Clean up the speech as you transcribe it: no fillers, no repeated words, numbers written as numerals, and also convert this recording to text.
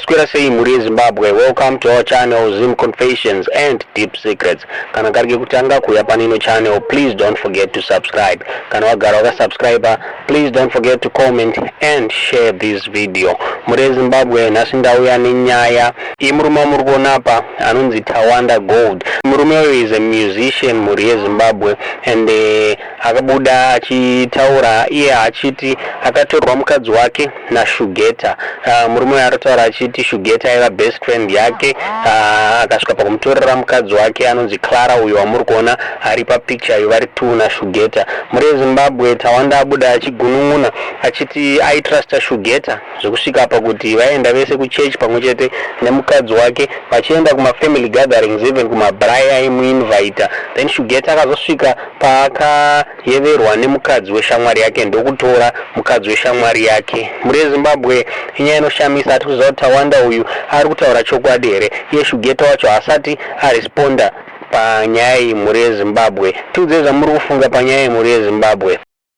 Maswera sei muri Zimbabwe. Welcome to our channel Zim Confessions and Deep Secrets. Kana karige kutanga kuya panino channel, please don't forget to subscribe. Kana wagara waka subscriber, please don't forget to comment and share this video. Muri Zimbabwe nasinda uya ninyaya imuruma murgonapa anunzi Tawanda Gold. Murume is a musician muri Zimbabwe and akabuda achitaura iye achiti akatorwa mukadzi wake NaShugeta. Murume arataura achiti Shugeta aiva best friend yake, akasvika pakumutorera mukadzi wake anonzi Clara uyo wamuri kuona ari papicture iyo vari tu NaShugeta. Muri Zimbabwe Tawanda abuda achigunun'una achiti aitrusta Shugeta zvekusvika pakuti vaenda vese kuchechi pamwechete nemukadzi wake vachienda kuma-family gatherings, even kumabrai aimuinvita. Then Shugeta akazosvika paakayeverwa nemukadzi weshamwari yake ndokutora mukadzi weshamwari yake. Muri Zimbabwe inyaya inoshamisa ati kuziva kuti Tawanda uyu ari kutaura chokwadi here. Iye Shugeta wacho asati aresponda panyaya iyi muri Zimbabwe. Tiudzei zvamuri kufunga panyaya iyi muri Zimbabwe.